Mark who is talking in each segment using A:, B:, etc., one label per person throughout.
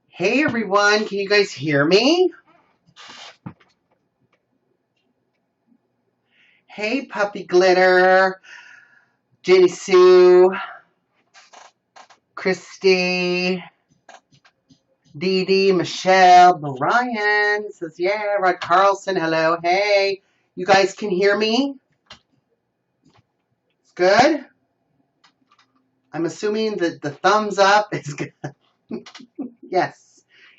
A: Hey everyone, can you guys hear me? Hey Puppy Glitter, Jenny Sue, Christy, Dee Dee, Michelle, Brian says, yeah, Rod Carlson, hello, hey. You guys can hear me? It's good? I'm assuming that the thumbs up is good. Yes.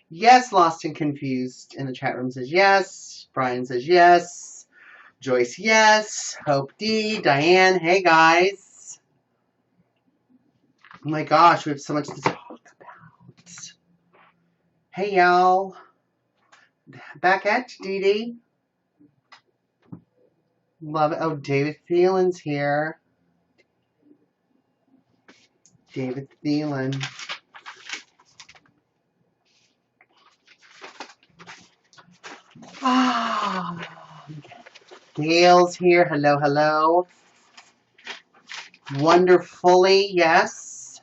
A: Yes, Lost and Confused in the chat room says yes. Brian says yes. Joyce, yes. Hope D. Diane, hey guys. Oh my gosh, we have so much to talk about. Hey y'all. Back at you, Dee Dee. Love it. Oh, David Thielen's here. David Thielen. Ah, Gail's here. Hello, hello. Wonderfully, yes.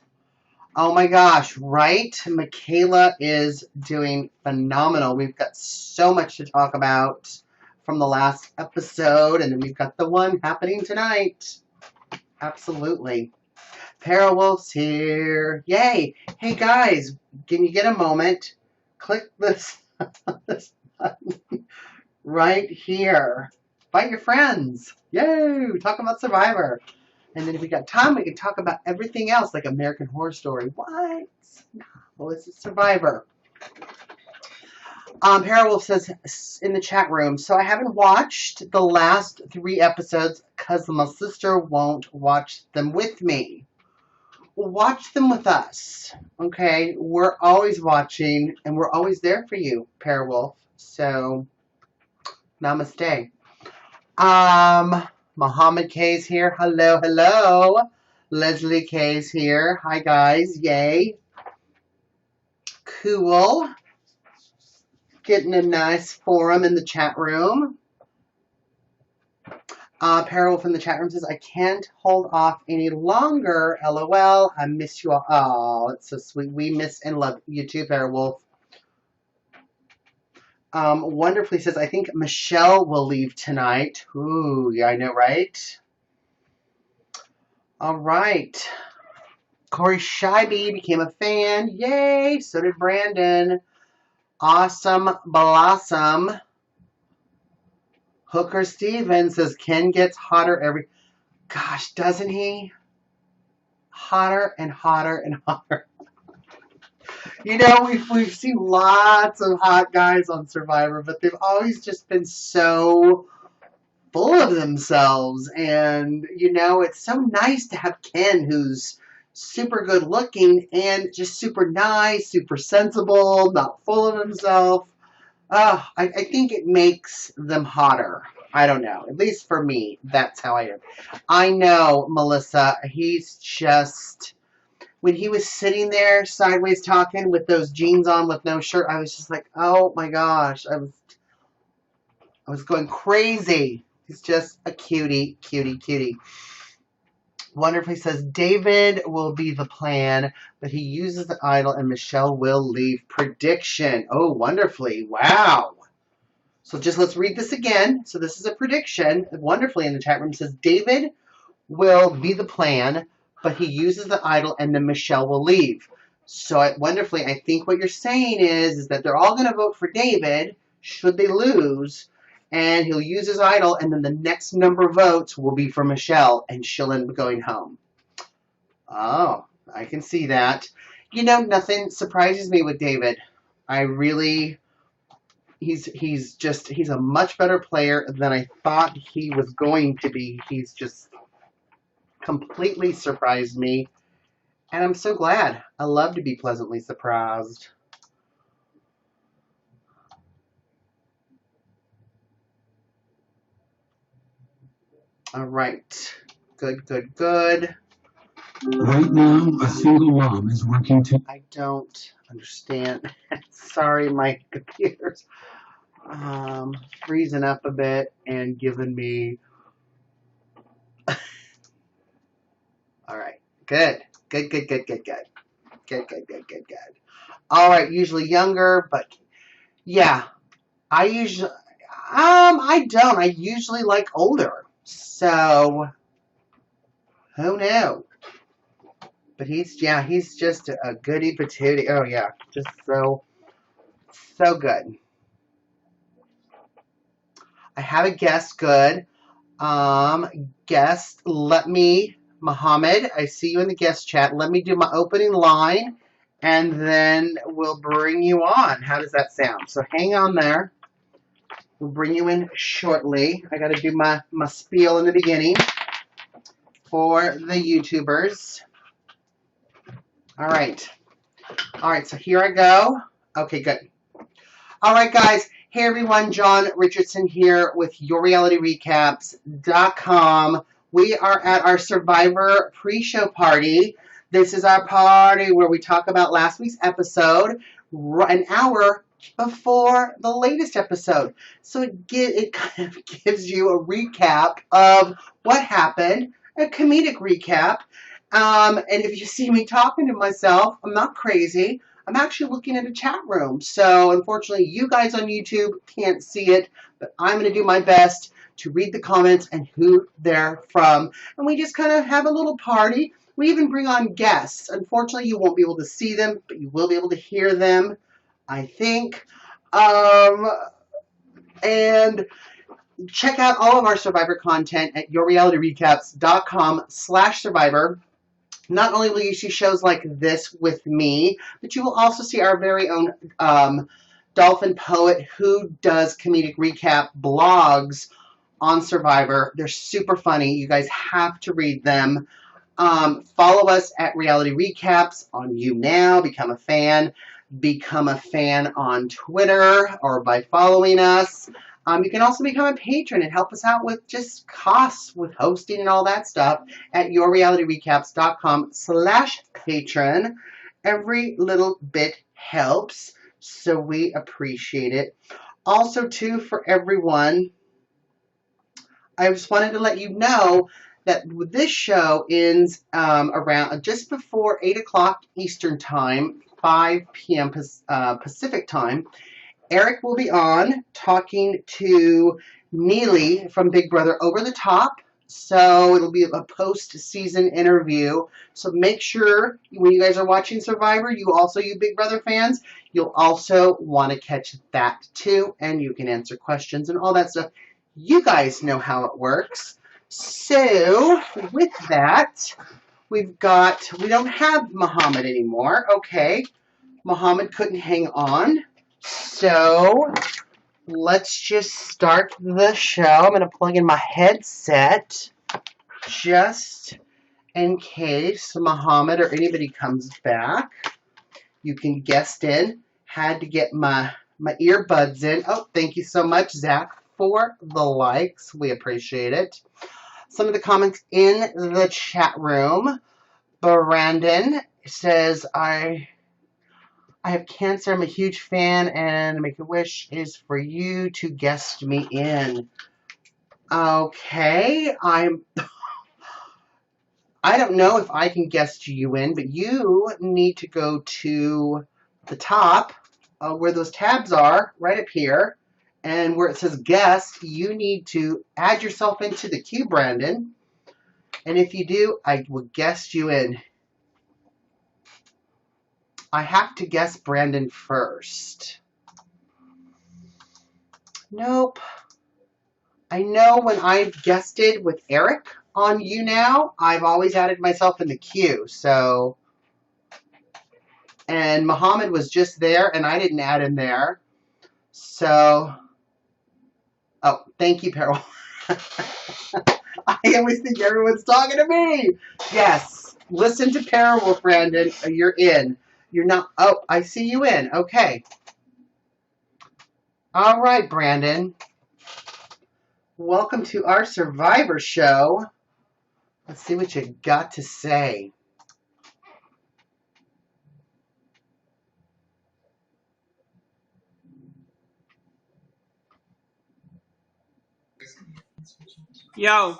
A: Oh my gosh, right? Michaela is doing phenomenal. We've got so much to talk about from the last episode, and then we've got the one happening tonight. Absolutely. Parawolf's here. Yay. Hey guys, can you get a moment? Click this, this button right here. Invite your friends. Yay. Talk about Survivor. And then if we got time, we can talk about everything else, like American Horror Story. What? No, this is Survivor. Parawolf says in the chat room, so I haven't watched the last 3 episodes because my sister won't watch them with me. Well, watch them with us, okay? We're always watching, and we're always there for you, Parawolf. So, namaste. Muhammad K's here. Hello, hello. Leslie K's here. Hi, guys. Yay. Cool. Getting a nice forum in the chat room. Parawolf in the chat room says, I can't hold off any longer. LOL. I miss you all. Oh, it's so sweet. We miss and love you too, Parawolf. Wonderfully says, I think Michelle will leave tonight. Ooh, yeah, I know, right? All right. Corey Scheibe became a fan. Yay! So did Brandon. Awesome Blossom. Hooker Stevens says, Ken gets hotter every... Gosh, doesn't he? Hotter and hotter and hotter. You know, we've seen lots of hot guys on Survivor, but they've always just been so full of themselves. And, you know, it's so nice to have Ken, who's super good looking and just super nice, super sensible, not full of himself. I think it makes them hotter. I don't know. At least for me, that's how I am. I know, Melissa, he's just... When he was sitting there sideways talking with those jeans on with no shirt, I was just like, oh my gosh. I was going crazy. He's just a cutie, cutie, cutie. Wonderfully says, David will be the plan, but he uses the idol and Michelle will leave. Prediction. Oh, wonderfully. Wow. So just let's read this again. So this is a prediction. Wonderfully in the chat room says, David will be the plan, but he uses the idol and then Michelle will leave. So wonderfully, I think what you're saying is that they're all going to vote for David, should they lose, and he'll use his idol, and then the next number of votes will be for Michelle, and she'll end up going home. Oh, I can see that. You know, nothing surprises me with David. I really... He's a much better player than I thought he was going to be. He's just completely surprised me, and I'm so glad. I love to be pleasantly surprised. All right. Good, good, good.
B: Right now, a single mom is working to...
A: I don't understand. Sorry, my computer's freezing up a bit and giving me... All right. Good. Good, good, good, good, good. Good, good, good, good, good. All right. Usually younger, but yeah. I usually... I don't. I usually like older. So, who knew? But he's just a goody patootie. Oh, yeah. Just so good. I have a guest. Good. Guest, Muhammad, I see you in the guest chat. Let me do my opening line, and then we'll bring you on. How does that sound? So hang on there. We'll bring you in shortly. I got to do my spiel in the beginning for the YouTubers. All right. All right, so here I go. Okay, good. All right, guys. Hey, everyone. John Richardson here with YourRealityRecaps.com. We are at our Survivor pre-show party. This is our party where we talk about last week's episode an hour before the latest episode. So it kind of gives you a recap of what happened, a comedic recap. And if you see me talking to myself, I'm not crazy. I'm actually looking at a chat room. So unfortunately, you guys on YouTube can't see it, but I'm going to do my best to read the comments and who they're from. And we just kind of have a little party. We even bring on guests. Unfortunately, you won't be able to see them, but you will be able to hear them, I think. And check out all of our Survivor content at YourRealityRecaps.com/Survivor. Not only will you see shows like this with me, but you will also see our very own Dolphin Poet who does comedic recap blogs on Survivor. They're super funny. You guys have to read them. Follow us at Reality Recaps on YouNow. Become a fan. Become a fan on Twitter or by following us. You can also become a patron and help us out with just costs with hosting and all that stuff at YourRealityRecaps.com/patron. Every little bit helps, so we appreciate it. Also, too, for everyone, I just wanted to let you know that this show ends around just before 8 o'clock Eastern Time, 5 p.m. Pacific Time. Eric will be on talking to Neely from Big Brother Over the Top. So it'll be a post-season interview. So make sure when you guys are watching Survivor, you Big Brother fans, you'll also want to catch that too. And you can answer questions and all that stuff. You guys know how it works. So with that, we don't have Muhammad anymore. Okay. Muhammad couldn't hang on. So let's just start the show. I'm going to plug in my headset just in case Muhammad or anybody comes back. You can guest in. Had to get my earbuds in. Oh, thank you so much, Zach, for the likes. We appreciate it. Some of the comments in the chat room. Brandon says, I have cancer. I'm a huge fan, and Make-A-Wish is for you to guest me in. Okay, I don't know if I can guest you in, but you need to go to the top where those tabs are, right up here, and where it says guest, you need to add yourself into the queue, Brandon. And if you do, I will guest you in. I have to guess Brandon first. Nope. I know when I've guested with Eric on YouNow, I've always added myself in the queue. So, and Muhammad was just there, and I didn't add him there. So, oh, thank you, Peril. I always think everyone's talking to me. Yes, listen to Peril, Brandon. You're in. You're not. Oh, I see you in. Okay. All right, Brandon. Welcome to our Survivor show. Let's see what you got to say.
C: Yo.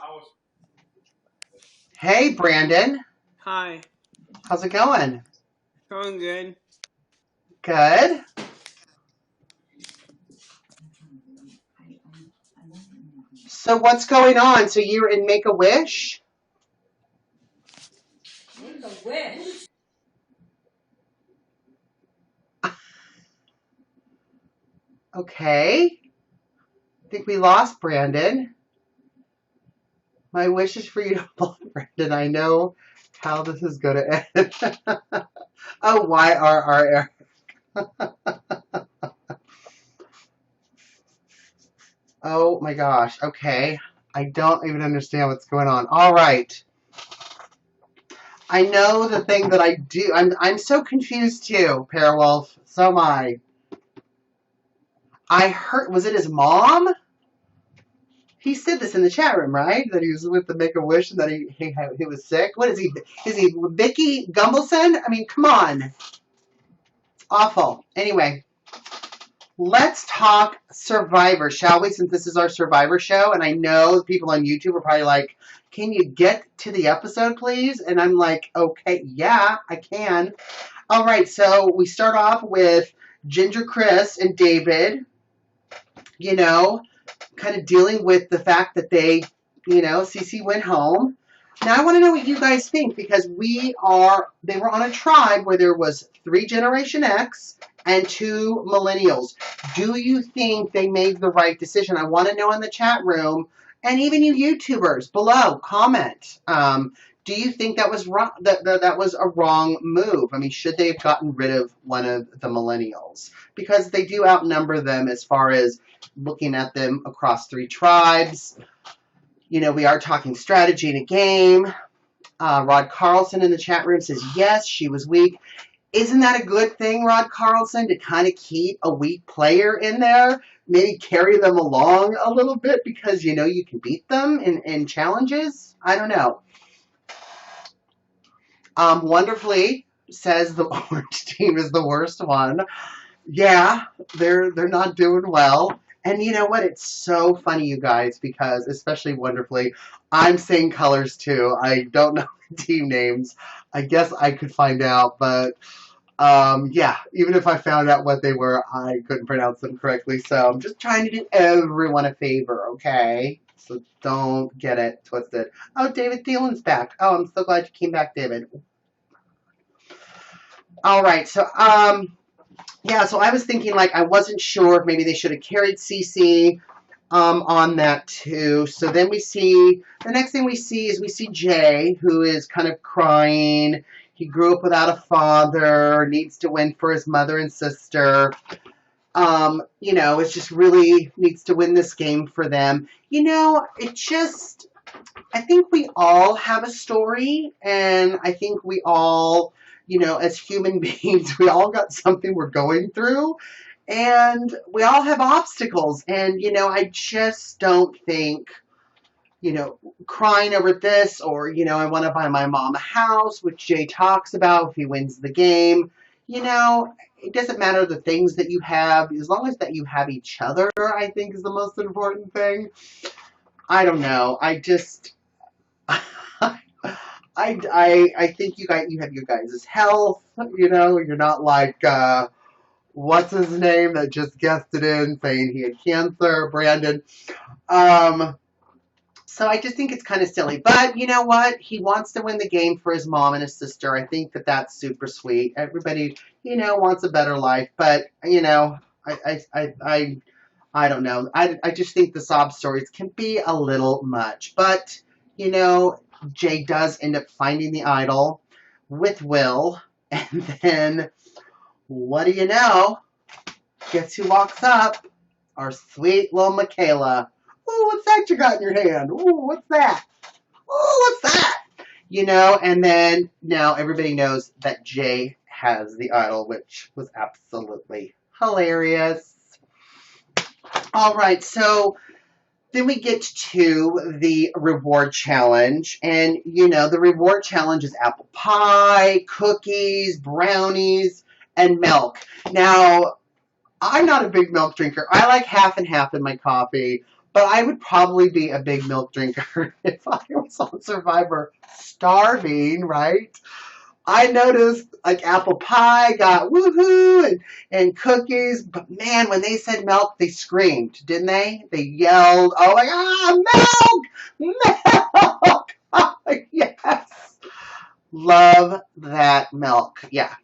A: Hey, Brandon.
C: Hi.
A: How's it going?
C: Going good.
A: Good. So what's going on? So you're in Make-A-Wish?
D: Make-A-Wish?
A: Okay. I think we lost Brandon. My wish is for you to block Brandon. I know how this is going to end. Oh, YRR. Oh my gosh. Okay. I don't even understand what's going on. All right. I know the thing that I do. I'm so confused too, Parawolf. So am I. I heard, was it his mom? He said this in the chat room, right? That he was with the Make-A-Wish and that he was sick. What is he? Is he Vicky Gumbelson? I mean, come on. It's awful. Anyway, let's talk Survivor, shall we? Since this is our Survivor show, and I know people on YouTube are probably like, can you get to the episode, please? And I'm like, okay, yeah, I can. All right, so we start off with Ginger Chris and David, you know, kind of dealing with the fact that they, you know, Cece went home. Now I want to know what you guys think, because they were on a tribe where there was 3 Generation X and 2 Millennials. Do you think they made the right decision? I want to know in the chat room, and even you YouTubers below, comment. Do you think that was wrong? That was a wrong move? I mean, should they have gotten rid of one of the Millennials? Because they do outnumber them as far as looking at them across 3 tribes. You know, we are talking strategy in a game. Rod Carlson in the chat room says, yes, she was weak. Isn't that a good thing, Rod Carlson, to kind of keep a weak player in there? Maybe carry them along a little bit because, you know, you can beat them in challenges? I don't know. Wonderfully says the orange team is the worst one. Yeah, they're not doing well. And you know what? It's so funny, you guys, because especially Wonderfully, I'm saying colors too. I don't know the team names. I guess I could find out, but yeah, even if I found out what they were, I couldn't pronounce them correctly. So I'm just trying to do everyone a favor, okay? So don't get it twisted. Oh, David Thielen's back. Oh, I'm so glad you came back, David. All right, so yeah, so I was thinking, like, I wasn't sure if maybe they should have carried Cece on that too. So then the next thing we see is Jay, who is kind of crying. He grew up without a father, needs to win for his mother and sister. You know, it's just really needs to win this game for them. You know, I think we all have a story, and I think we all, you know, as human beings, we all got something we're going through, and we all have obstacles. And, you know, I just don't think, you know, crying over this, or, you know, I want to buy my mom a house, which Jay talks about if he wins the game. You know, it doesn't matter the things that you have, as long as that you have each other, I think is the most important thing. I don't know. I just... I think you have your guys' health, you know, you're not like, what's his name that just guested in saying he had cancer, Brandon. So I just think it's kind of silly. But you know what? He wants to win the game for his mom and his sister. I think that that's super sweet. Everybody, you know, wants a better life. But, you know, I don't know. I just think the sob stories can be a little much. But, you know, Jay does end up finding the idol with Will. And then, what do you know? Guess who walks up? Our sweet little Michaela. Ooh, what's that you got in your hand? Ooh, what's that? Ooh, what's that? You know, and then now everybody knows that Jay has the idol, which was absolutely hilarious. All right, so then we get to the reward challenge. And, you know, the reward challenge is apple pie, cookies, brownies, and milk. Now, I'm not a big milk drinker. I like half and half in my coffee. But I would probably be a big milk drinker if I was on Survivor starving, right? I noticed like apple pie got woohoo and cookies, but man, when they said milk, they screamed, didn't they? They yelled, oh my God, milk! Milk! Oh, yes. Love that milk. Yeah.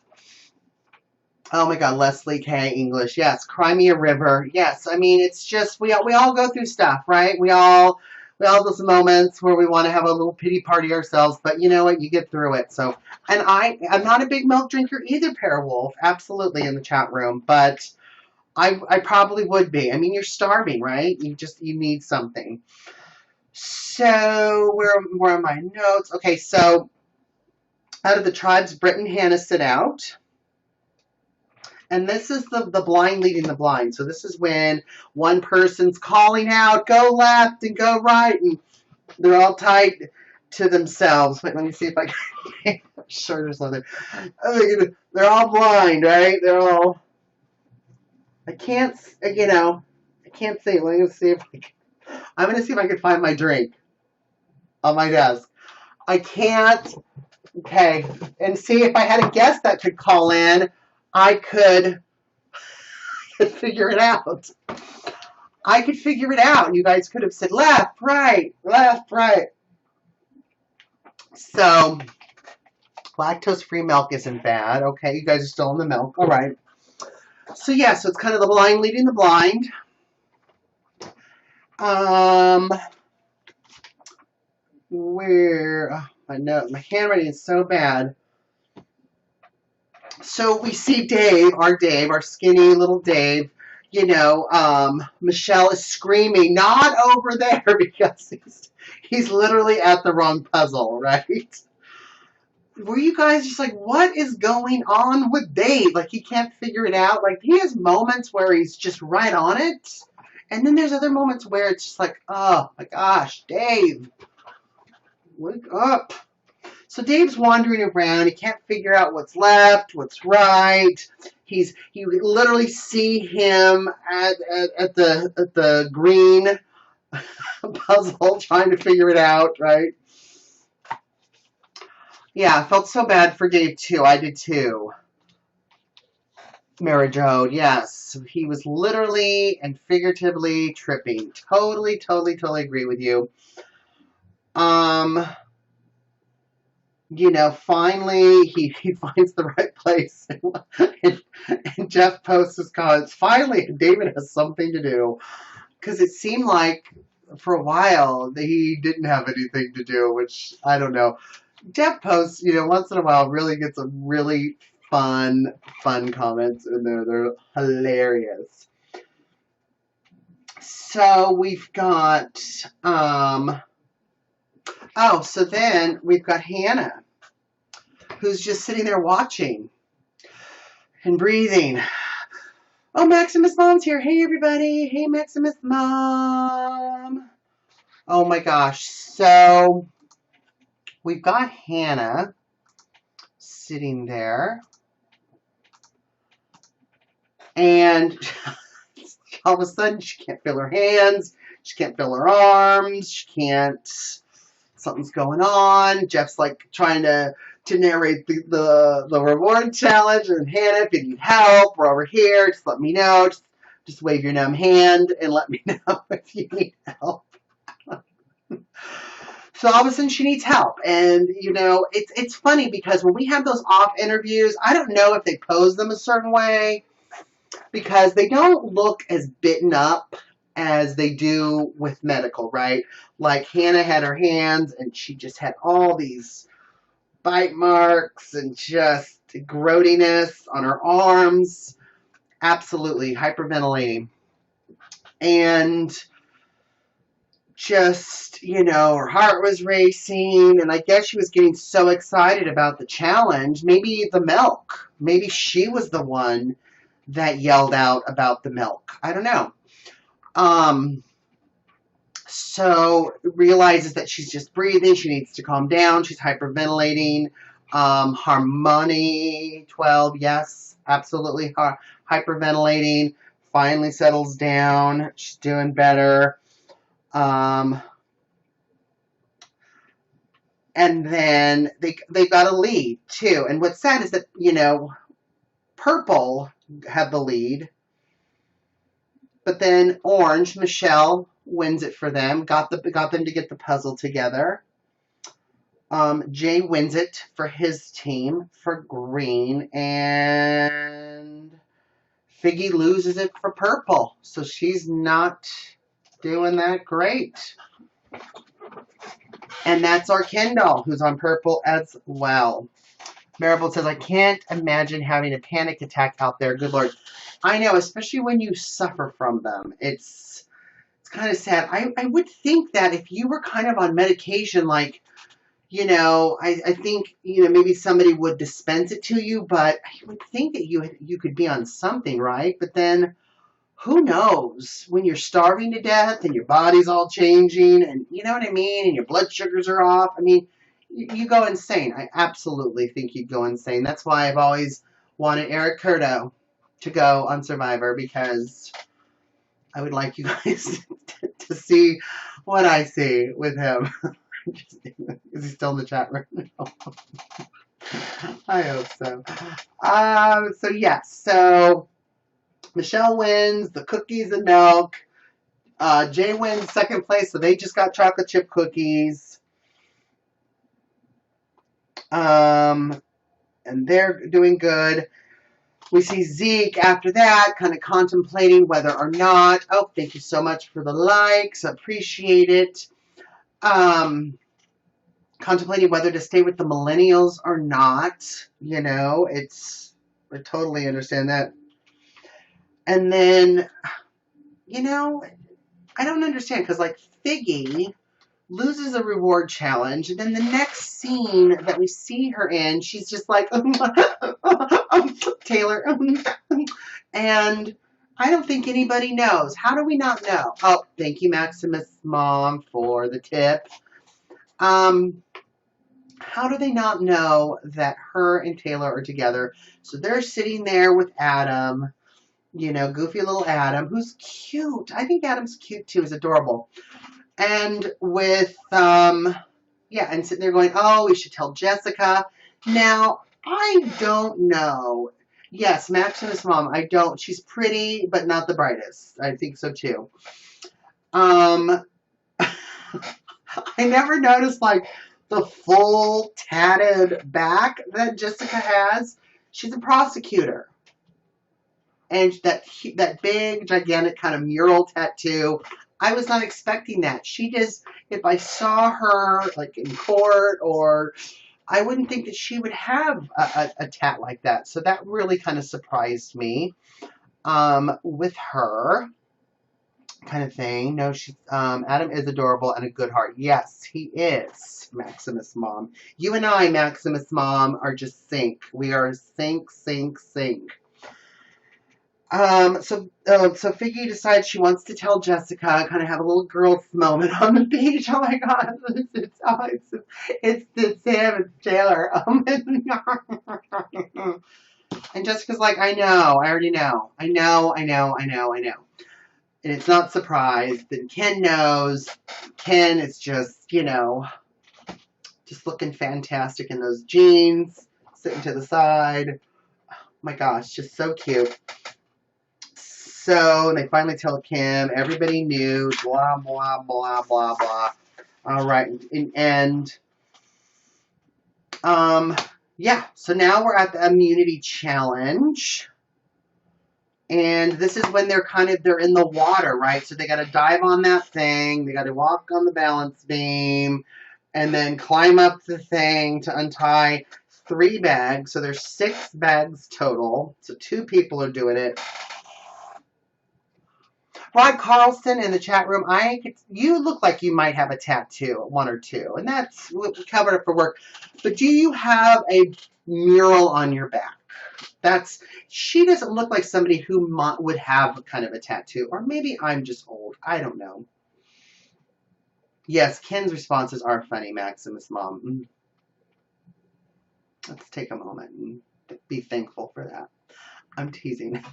A: Oh my God, Leslie K. English. Yes, cry me a river. Yes, I mean it's just we all go through stuff, right? We all have those moments where we want to have a little pity party ourselves, but you know what? You get through it. So, and I'm not a big milk drinker either, Parawolf. Absolutely in the chat room, but I probably would be. I mean, you're starving, right? You need something. So where are my notes? Okay, so out of the tribes, Britt and Hannah sit out. And this is the blind leading the blind. So this is when one person's calling out, go left and go right, and they're all tight to themselves. Wait, let me see if I can. I'm sure there's something. They're all blind, right? They're all. I can't see. Let me see if I can. I'm going to see if I can find my drink on my desk. I can't. Okay. And see if I had a guest that could call in, I could figure it out. I could figure it out. You guys could have said left, right, left, right. So, lactose-free milk isn't bad. Okay, you guys are still in the milk. All right. So, yeah, so it's kind of the blind leading the blind. My handwriting is so bad. So we see Dave, our skinny little Dave, Michelle is screaming, not over there, because he's literally at the wrong puzzle, right? Were you guys just like, what is going on with Dave? Like, he can't figure it out. Like, he has moments where he's just right on it. And then there's other moments where it's just like, oh my gosh, Dave, wake up. So Dave's wandering around. He can't figure out what's left, what's right. You literally see him at the green puzzle trying to figure it out, right? Yeah, I felt so bad for Dave too. I did too. Mary Jo, yes. He was literally and figuratively tripping. Totally agree with you. Finally he finds the right place, and Jeff posts his comments. Finally, David has something to do, because it seemed like for a while that he didn't have anything to do, which I don't know. Jeff posts, once in a while, really gets some really fun comments in there. They're hilarious. So we've got so then we've got Hannah, who's just sitting there watching and breathing. Oh, Maximus Mom's here. Hey, everybody. Hey, Maximus Mom. Oh, my gosh. So we've got Hannah sitting there. And all of a sudden, she can't feel her hands. She can't feel her arms. She can't... Something's going on. Jeff's like trying to narrate the reward challenge. And Hannah, if you need help, we're over here. Just let me know. Just wave your numb hand and let me know if you need help. So all of a sudden she needs help. And, it's funny because when we have those off interviews, I don't know if they pose them a certain way, because they don't look as bitten up as they do with medical, right? Like Hannah had her hands and she just had all these bite marks and just growtiness on her arms. Absolutely hyperventilating. And just, her heart was racing, and I guess she was getting so excited about the challenge. Maybe the milk. Maybe she was the one that yelled out about the milk. I don't know. So realizes that she's just breathing. She needs to calm down. She's hyperventilating. Harmony 12, yes, absolutely. Hyperventilating. Finally settles down. She's doing better. Um, and then they got a lead too. And what's sad is that, you know, Purple had the lead, but then Orange, Michelle, wins it for them. Got them to get the puzzle together. Jay wins it for his team for Green, and Figgy loses it for Purple. So she's not doing that great. And that's our Kendall, who's on Purple as well. Maribel says, I can't imagine having a panic attack out there. Good Lord. I know, especially when you suffer from them. It's kind of sad. I would think that if you were kind of on medication, like, you know, I think, you know, maybe somebody would dispense it to you, but I would think that you could be on something, right? But then, who knows? When you're starving to death and your body's all changing and, you know what I mean? And your blood sugars are off. I mean, you go insane. I absolutely think you'd go insane. That's why I've always wanted Eric Curto to go on Survivor, because I would like you guys to see what I see with him. Is he still in the chat room? I hope so. So yes, so Michelle wins the cookies and milk. Jay wins second place, so they just got chocolate chip cookies. And they're doing good. We see Zeke after that, kind of contemplating whether or not. Oh, thank you so much for the likes. Appreciate it. Contemplating whether to stay with the Millennials or not. You know, I totally understand that. And then, you know, I don't understand, because, like, Figgy loses a reward challenge, and then the next scene that we see her in, she's just like, Taylor, and I don't think anybody knows. How do we not know? Oh, thank you, Maximus Mom, for the tip. How do they not know that her and Taylor are together? So they're sitting there with Adam, you know, goofy little Adam, who's cute. I think Adam's cute too, is adorable. And with, and sitting there going, oh, we should tell Jessica. Now, I don't know. Yes, Maximus Mom, I don't. She's pretty, but not the brightest. I think so too. I never noticed, like, the full tatted back that Jessica has. She's a prosecutor. And that big, gigantic kind of mural tattoo, I was not expecting that. She just, if I saw her, like, in court, or I wouldn't think that she would have a tat like that. So that really kind of surprised me with her kind of thing. No, she's Adam is adorable and a good heart. Yes, he is, Maximus Mom. You and I, Maximus Mom, are just sync. We are sync. So Figgy decides she wants to tell Jessica, kind of have a little girls moment on the beach. Oh my God, it's Sam, it's Taylor. And Jessica's like, I know, I already know. I know. And it's not surprised. Then Ken knows. Ken is just, you know, just looking fantastic in those jeans, sitting to the side. Oh my gosh, just so cute. So they finally tell Kim, everybody knew, blah, blah, blah, blah, blah. All right, and so now we're at the immunity challenge. And this is when they're in the water, right? So they got to dive on that thing. They got to walk on the balance beam and then climb up the thing to untie 3 bags. So there's 6 bags total. So 2 people are doing it. Rod Carlson in the chat room, you look like you might have a tattoo, 1 or 2. And that's covered up for work. But do you have a mural on your back? She doesn't look like somebody who would have kind of a tattoo. Or maybe I'm just old. I don't know. Yes, Ken's responses are funny, Maximus Mom. Let's take a moment and be thankful for that. I'm teasing.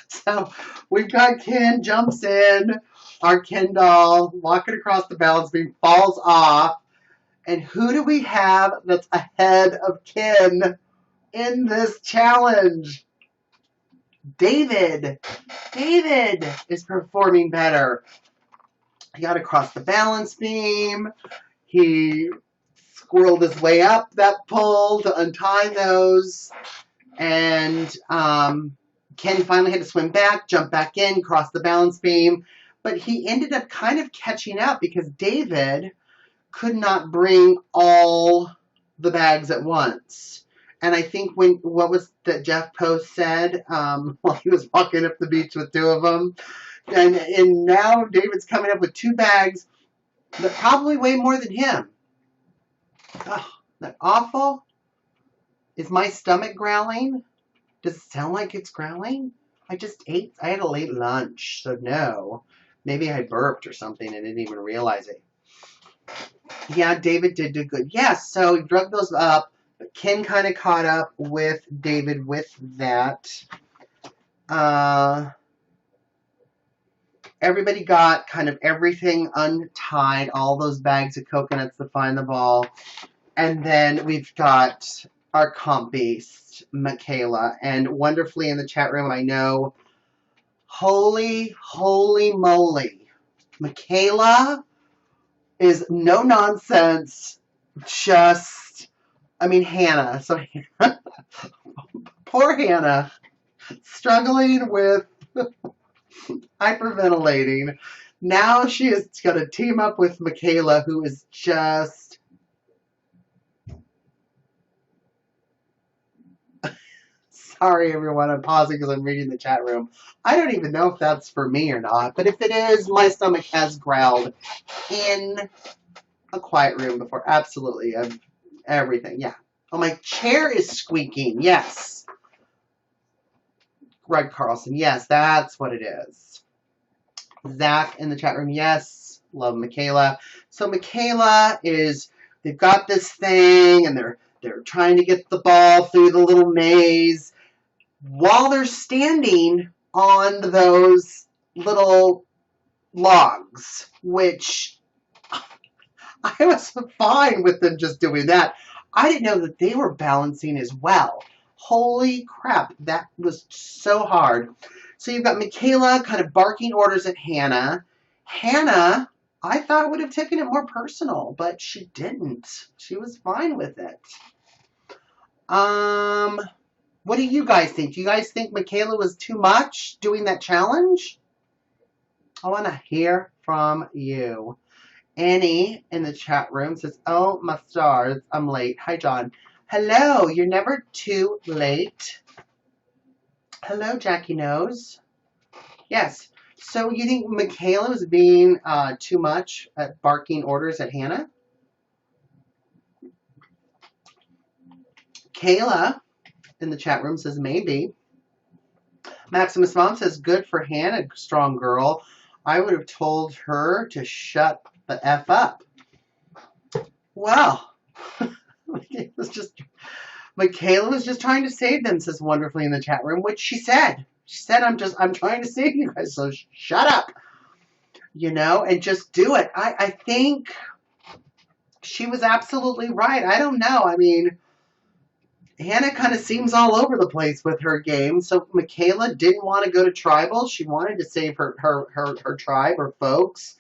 A: So we've got Ken jumps in. our Ken doll walking across the balance beam, falls off. And who do we have that's ahead of Ken in this challenge? David. David is performing better. He got across the balance beam. He squirreled his way up that pole to untie those. And Ken finally had to swim back, jump back in, cross the balance beam. But he ended up kind of catching up because David could not bring all the bags at once. And I think what was that Jeff Post said while he was walking up the beach with two of them. And now David's coming up with 2 bags that probably weigh more than him. Oh, that awful. Is my stomach growling? Does it sound like it's growling? I had a late lunch, so no. Maybe I burped or something and didn't even realize it. Yeah, David did do good. Yes, so he drug those up. But Ken kind of caught up with David with that. Everybody got kind of everything untied, all those bags of coconuts to find the ball. And then we've got our comp beast, Michaela. And wonderfully in the chat room, I know, holy moly, Michaela is no nonsense, just, I mean, Hannah. So poor Hannah, struggling with hyperventilating. Now she is going to team up with Michaela, who is just... Sorry, everyone. I'm pausing because I'm reading the chat room. I don't even know if that's for me or not, but if it is, my stomach has growled in a quiet room before. Absolutely. Everything. Yeah. Oh, my chair is squeaking. Yes. Greg Carlson. Yes, that's what it is. Zach in the chat room. Yes. Love Michaela. So Michaela is, they've got this thing and they're trying to get the ball through the little maze while they're standing on those little logs, which I was fine with them just doing that. I didn't know that they were balancing as well. Holy crap, that was so hard. So you've got Michaela kind of barking orders at Hannah. Hannah, I thought would have taken it more personal, but she didn't. She was fine with it. What do you guys think? Do you guys think Michaela was too much doing that challenge? I want to hear from you. Annie in the chat room says, oh, my stars, I'm late. Hi, John. Hello, you're never too late. Hello, Jackie Knows. Yes. So you think Michaela was being too much at barking orders at Hannah? Kayla in the chat room says maybe. Maximus Mom says good for Hannah, strong girl. I would have told her to shut the F up. Well, Michaela was just trying to save them, says wonderfully in the chat room, which she said. She said, I'm trying to save you guys, so shut up. You know, and just do it. I think she was absolutely right. I don't know. I mean, Hannah kind of seems all over the place with her game. So Michaela didn't want to go to tribal. She wanted to save her tribe, her folks.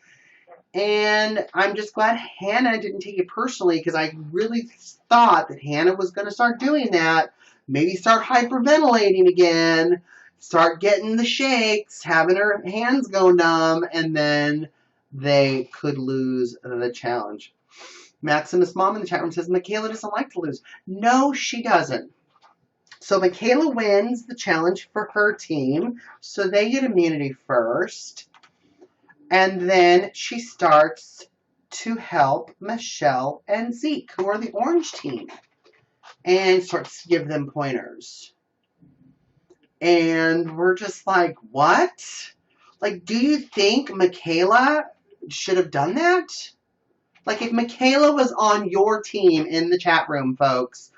A: And I'm just glad Hannah didn't take it personally, because I really thought that Hannah was going to start doing that. Maybe start hyperventilating again. Start getting the shakes, having her hands go numb, and then they could lose the challenge. Maximus Mom in the chat room says, Michaela doesn't like to lose. No, she doesn't. So Michaela wins the challenge for her team. So they get immunity first. And then she starts to help Michelle and Zeke, who are the orange team. And starts to give them pointers. And we're just like, what? Like, do you think Michaela should have done that? Like, if Michaela was on your team in the chat room, folks,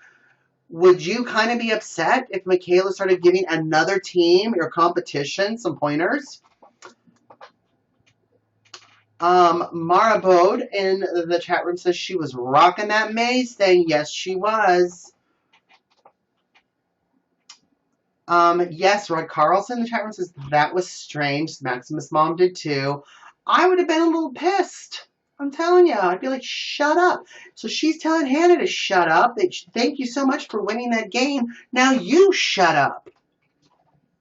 A: would you kind of be upset if Michaela started giving another team or competition some pointers? Mara Bode in the chat room says she was rocking that maze thing. Yes, she was. Yes, Rod Carlson in the chat room says that was strange. Maximus' mom did too. I would have been a little pissed. I'm telling you. I'd be like, shut up. So she's telling Hannah to shut up. Thank you so much for winning that game. Now you shut up.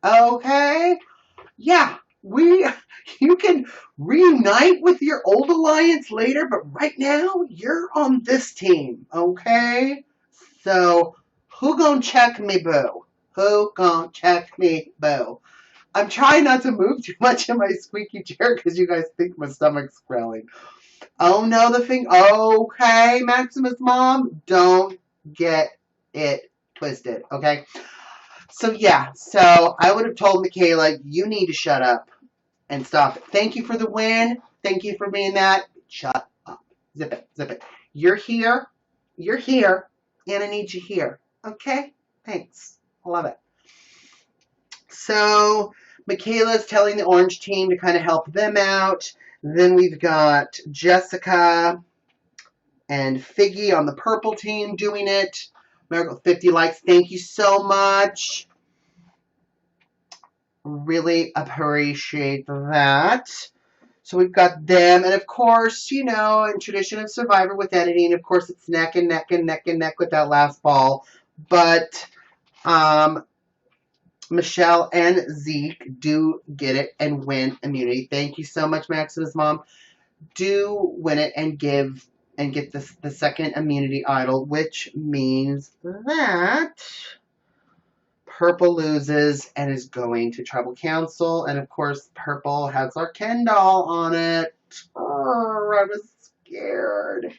A: Okay? Yeah, you can reunite with your old alliance later, but right now you're on this team, okay? So who gonna check me, boo? Who gonna check me, boo? I'm trying not to move too much in my squeaky chair because you guys think my stomach's growling. Oh no, the thing. Okay, Maximus' mom, don't get it twisted, okay? So yeah, so I would have told Michaela, you need to shut up and stop it. Thank you for the win. Thank you for being that. Shut up. Zip it. Zip it. You're here. You're here. And I need you here. Okay? Thanks. I love it. So Michaela's telling the orange team to kind of help them out. Then we've got Jessica and Figgy on the purple team doing it. Miracle 50 likes. Thank you so much. Really appreciate that. So we've got them. And of course, you know, in tradition of Survivor with editing, of course, it's neck and neck and neck and neck with that last ball. But Michelle and Zeke do get it and win immunity. Thank you so much, Maximus' mom. Do win it and get the second immunity idol, which means that Purple loses and is going to Tribal Council. And of course, Purple has our Ken doll on it. Oh, I was scared.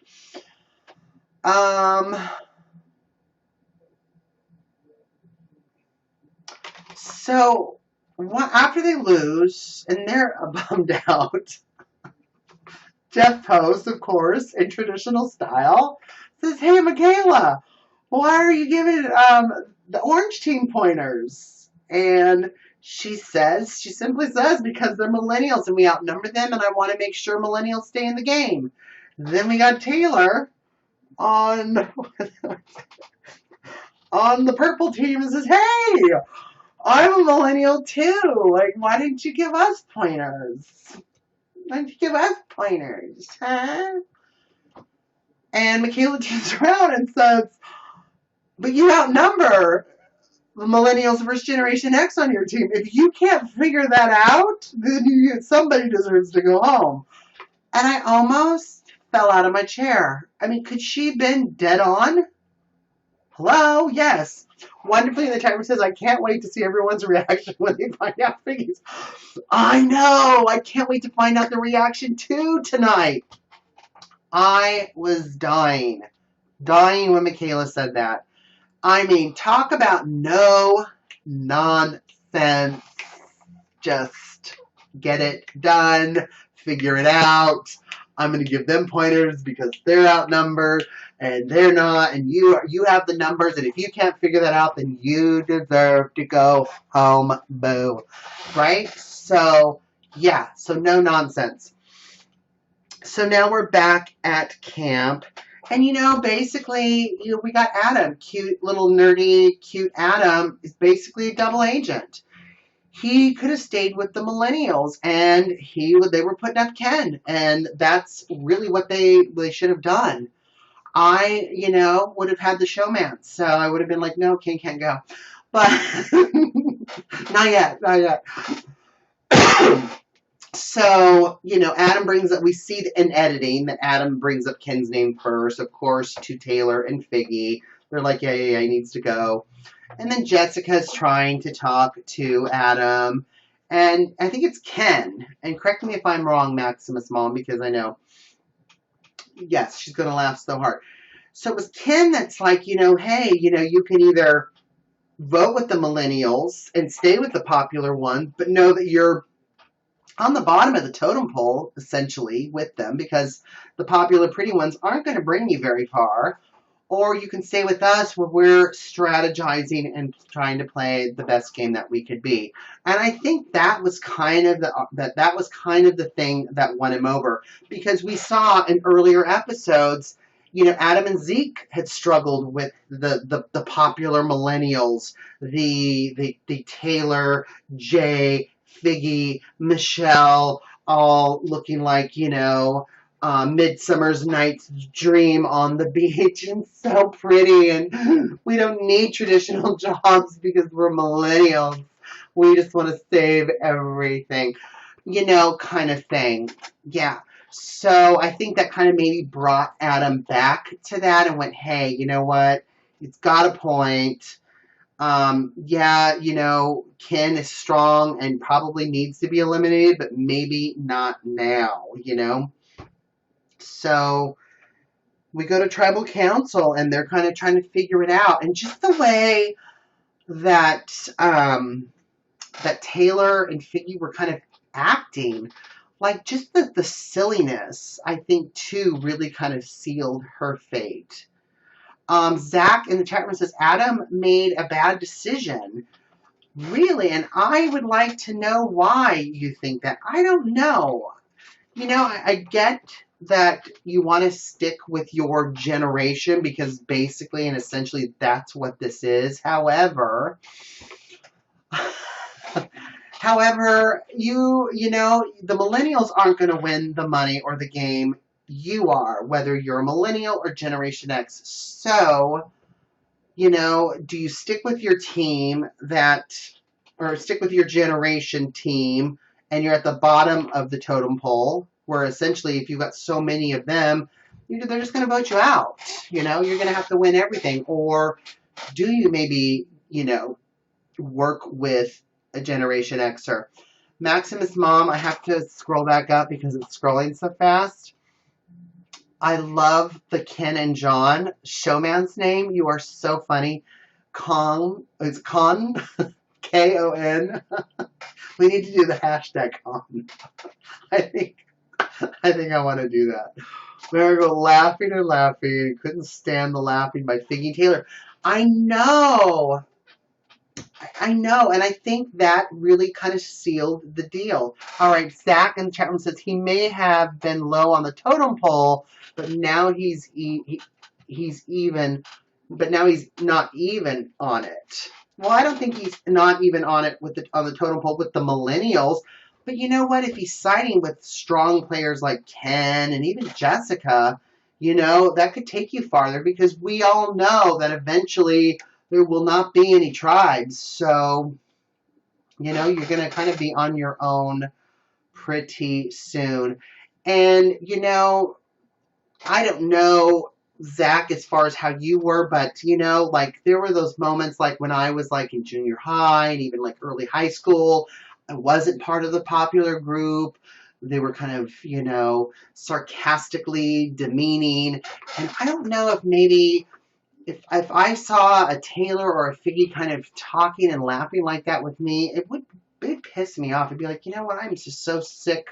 A: So after they lose and they're bummed out, Jeff Post, of course, in traditional style, says, "Hey, Michaela, why are you giving the orange team pointers?" And she simply says, because they're millennials and we outnumber them and I want to make sure millennials stay in the game. Then we got Taylor on the purple team and says, "Hey, I'm a millennial too. Like, why didn't you give us pointers? Why didn't you give us pointers, huh?" And Michaela turns around and says, "But you outnumber the Millennials versus Generation X on your team. If you can't figure that out, then somebody deserves to go home." And I almost fell out of my chair. I mean, could she have been dead on? Hello? Yes. Wonderfully in the chat room says, "I can't wait to see everyone's reaction when they find out Figgy's." I know. I can't wait to find out the reaction too tonight. I was dying. Dying when Michaela said that. I mean, talk about no nonsense. Just get it done. Figure it out. I'm going to give them pointers because they're outnumbered and they're not. And you have the numbers. And if you can't figure that out, then you deserve to go home. Boo. Right? So, yeah. So no nonsense. So now we're back at camp. And, you know, basically, we got Adam, cute, little nerdy, cute Adam is basically a double agent. He could have stayed with the Millennials, and they were putting up Ken, and that's really what they should have done. I, would have had the showman, so I would have been like, no, Ken can't go. But, not yet. So, Adam brings up, we see in editing that Adam brings up Ken's name first, of course, to Taylor and Figgy. They're like, yeah, he needs to go. And then Jessica's trying to talk to Adam. And I think it's Ken. And correct me if I'm wrong, Maximus' mom, because I know. Yes, she's going to laugh so hard. So it was Ken that's like, hey, you can either vote with the Millennials and stay with the popular one, but know that you're on the bottom of the totem pole, essentially, with them, because the popular pretty ones aren't going to bring you very far. or you can stay with us where we're strategizing and trying to play the best game that we could be. And I think that was kind of the thing that won him over, because we saw in earlier episodes, Adam and Zeke had struggled with the popular millennials, the Taylor, Jay, Figgy, Michelle, all looking like, Midsummer's Night's Dream on the beach, and so pretty, and we don't need traditional jobs because we're millennials. We just want to save everything, kind of thing. Yeah. So I think that kind of maybe brought Adam back to that and went, hey, you know what? It's got a point. Yeah, Ken is strong and probably needs to be eliminated, but maybe not now, So we go to tribal council and they're kind of trying to figure it out. And just the way that that Taylor and Figgy were kind of acting, like just the silliness, I think, too, really kind of sealed her fate. Zach in the chat room says, Adam made a bad decision. Really? And I would like to know why you think that. I don't know. I get that you want to stick with your generation because basically and essentially that's what this is. However, the millennials aren't going to win the money or the game. You are, whether you're a millennial or Generation X. So, do you stick with your team or stick with your generation team and you're at the bottom of the totem pole, where essentially if you've got so many of them, they're just going to vote you out. You're going to have to win everything. Or do you maybe, work with a Generation Xer? Maximus Mom, I have to scroll back up because it's scrolling so fast. I love the Ken and John showman's name. You are so funny. Kong. It's Con. K-O-N. We need to do the hashtag Con. I think I want to do that. We're going to go laughing and laughing. Couldn't stand the laughing by Figgy Taylor. I know. And I think that really kind of sealed the deal. All right, Zach in the chat room says he may have been low on the totem pole, but now he's even. But now he's not even on it. Well, I don't think he's not even on it on the totem pole with the millennials. But you know what? If he's siding with strong players like Ken and even Jessica, that could take you farther, because we all know that eventually there will not be any tribes. So, you're going to kind of be on your own pretty soon. And, I don't know, Zach, as far as how you were, but, there were those moments like when I was like in junior high and even like early high school. I wasn't part of the popular group. They were kind of, sarcastically demeaning. And I don't know if maybe if I saw a Taylor or a Figgy kind of talking and laughing like that with me, it'd piss me off. It'd be like, you know what? I'm just so sick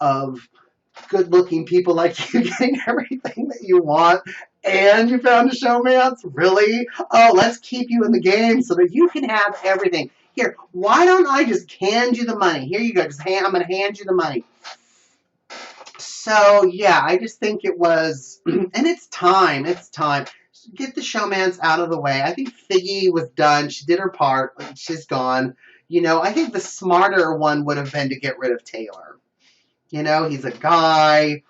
A: of good-looking people like you getting everything that you want, and you found a showmance? Really? Oh, let's keep you in the game so that you can have everything. Here, why don't I just hand you the money? Here you go. I'm going to hand you the money. So, yeah, I just think it was, and it's time. It's time. Get the showmance out of the way. I think Figgy was done. She did her part. She's gone. I think the smarter one would have been to get rid of Taylor. He's a guy.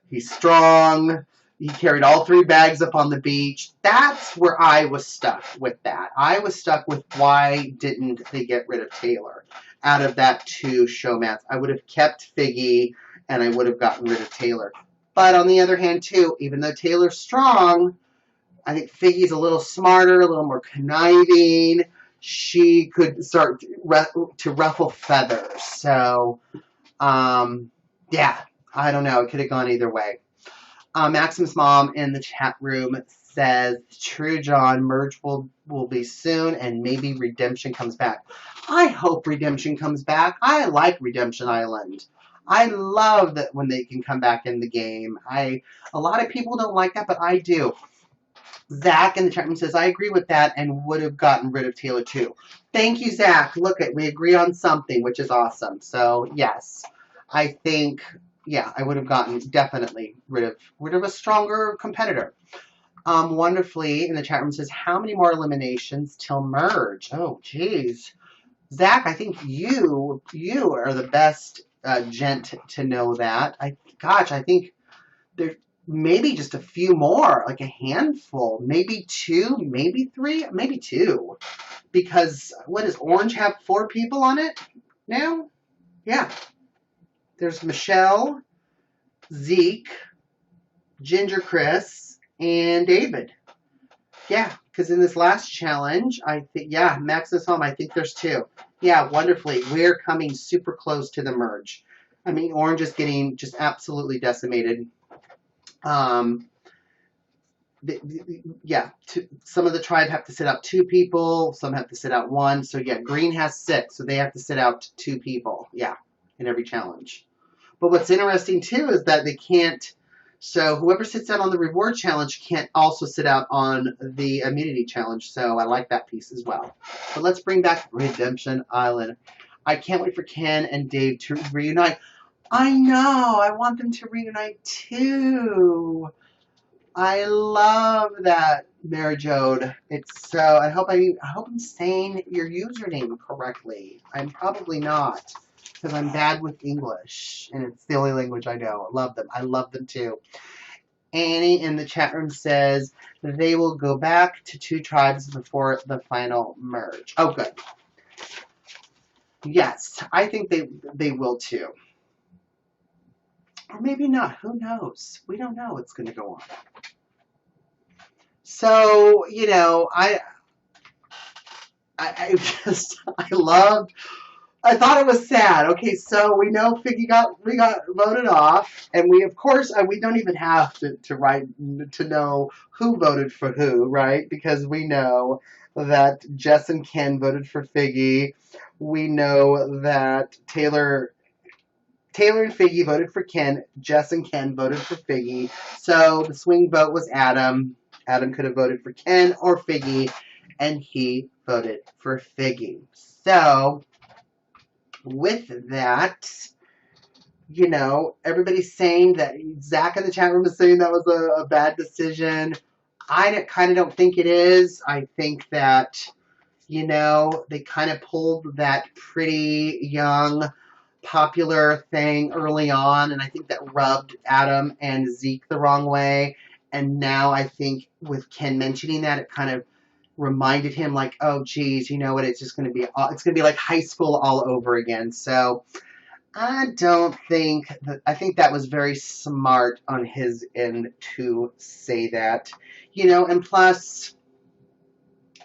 A: He's strong. He carried all 3 bags up on the beach. That's where I was stuck with that. I was stuck with why didn't they get rid of Taylor out of that 2 showmats. I would have kept Figgy and I would have gotten rid of Taylor. But on the other hand, too, even though Taylor's strong, I think Figgy's a little smarter, a little more conniving. She could start to ruffle feathers. So, yeah, I don't know. It could have gone either way. Maximus Mom in the chat room says, true, John, merge will be soon, and maybe Redemption comes back. I hope Redemption comes back. I like Redemption Island. I love that when they can come back in the game. A lot of people don't like that, but I do. Zach in the chat room says, I agree with that and would have gotten rid of Taylor too. Thank you, Zach. Look, we agree on something, which is awesome. So, yes, I think, yeah, I would have gotten definitely rid of a stronger competitor. Wonderfully in the chat room says, how many more eliminations till merge? Oh, geez. Zach, I think you are the best gent to know that. I think there's maybe just a few more, like a handful, maybe two, maybe three, maybe two. Because what does Orange have 4 people on it now? Yeah. There's Michelle, Zeke, Ginger Chris, and David. Yeah, because in this last challenge, I think, yeah, Max is home. I think there's 2. Yeah, wonderfully. We're coming super close to the merge. I mean, Orange is getting just absolutely decimated. Some of the tribe have to sit out 2 people. Some have to sit out 1. So, yeah, Green has 6. So they have to sit out 2 people. Yeah, in every challenge. But what's interesting, too, is that they can't. So whoever sits out on the reward challenge can't also sit out on the immunity challenge. So I like that piece as well. But let's bring back Redemption Island. I can't wait for Ken and Dave to reunite. I know. I want them to reunite too. I love that, Mary Jode. It's so. I hope I'm saying your username correctly. I'm probably not, because I'm bad with English, and it's the only language I know. I love them. I love them too. Annie in the chat room says they will go back to 2 tribes before the final merge. Oh, good. Yes, I think they will too. Or maybe not. Who knows? We don't know what's going to go on. So, you know, I thought it was sad. Okay, so we know Figgy got voted off, and we of course we don't even have to write to know who voted for who, right? Because we know that Jess and Ken voted for Figgy. We know that Taylor and Figgy voted for Ken. Jess and Ken voted for Figgy. So the swing vote was Adam. Adam could have voted for Ken or Figgy, and he voted for Figgy. So with that, you know, everybody's saying that Zach in the chat room is saying that was a bad decision. I kind of don't think it is. I think that, you know, they kind of pulled that pretty young, popular thing early on, and I think that rubbed Adam and Zeke the wrong way. And now I think with Ken mentioning that, it kind of reminded him like, oh, geez, you know what? It's just going to be like high school all over again. So I think that was very smart on his end to say that, you know, and plus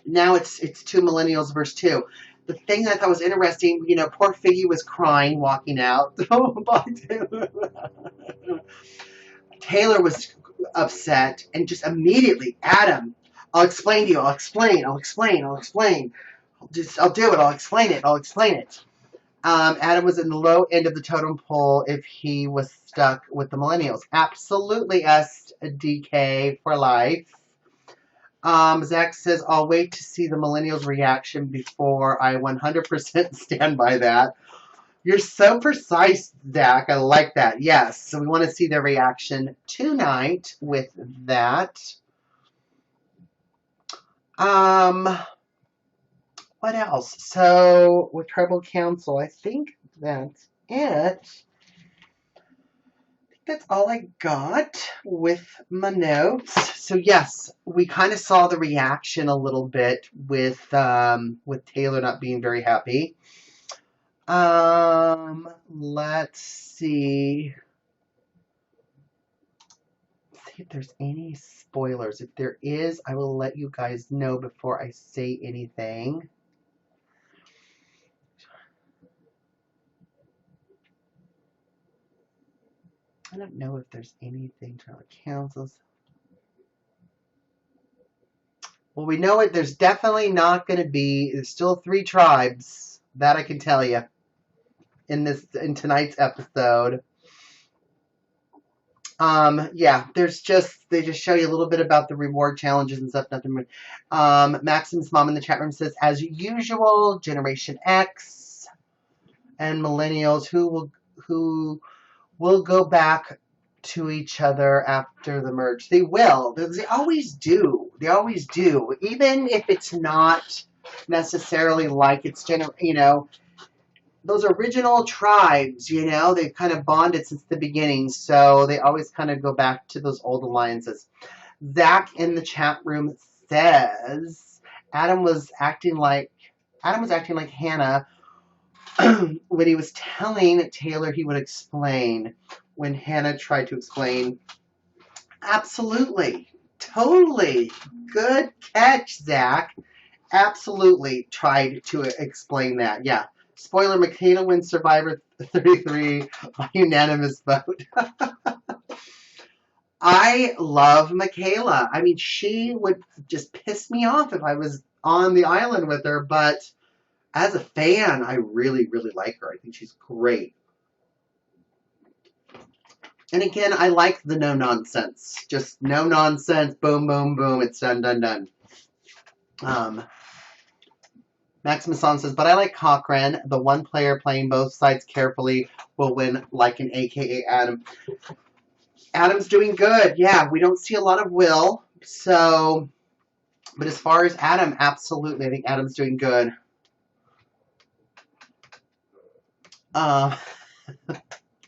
A: now it's 2 millennials versus 2. The thing that I thought was interesting, you know, poor Figgy was crying walking out. Oh, bye, Taylor. Taylor was upset and just immediately, Adam, I'll explain to you. I'll explain. I'll do it. I'll explain it. Adam was in the low end of the totem pole if he was stuck with the millennials. Absolutely, SDK for life. Zach says, I'll wait to see the millennials' reaction before I 100% stand by that. You're so precise, Zach. I like that. Yes. So we want to see their reaction tonight with that. What else? So with Tribal Council, I think that's it. That's all I got with my notes. So yes, we kind of saw the reaction a little bit with Taylor not being very happy. Let's see. See if there's any spoilers. If there is, I will let you guys know before I say anything. I don't know if there's anything to our councils. Well, we know it. There's definitely not going to be. There's still 3 tribes. That I can tell you in tonight's episode. Yeah, they just show you a little bit about the reward challenges and stuff. Nothing. Maxim's mom in the chat room says, as usual, Generation X and Millennials who will go back to each other after the merge. They will. They always do. They always do. Even if it's not necessarily like it's those original tribes, they've kind of bonded since the beginning, so they always kind of go back to those old alliances. Zach in the chat room says Adam was acting like Hannah when he was telling Taylor he would explain when Hannah tried to explain. Absolutely. Totally. Good catch, Zach. Absolutely tried to explain that. Yeah. Spoiler, Michaela wins Survivor 33 by unanimous vote. I love Michaela. I mean, she would just piss me off if I was on the island with her, but as a fan, I really, really like her. I think she's great. And again, I like the no nonsense. Just no nonsense. Boom, boom, boom. It's done, done, done. Maximus Song says, but I like Cochran. The one player playing both sides carefully will win like an AKA Adam. Adam's doing good. Yeah, we don't see a lot of Will. So, but as far as Adam, absolutely. I think Adam's doing good.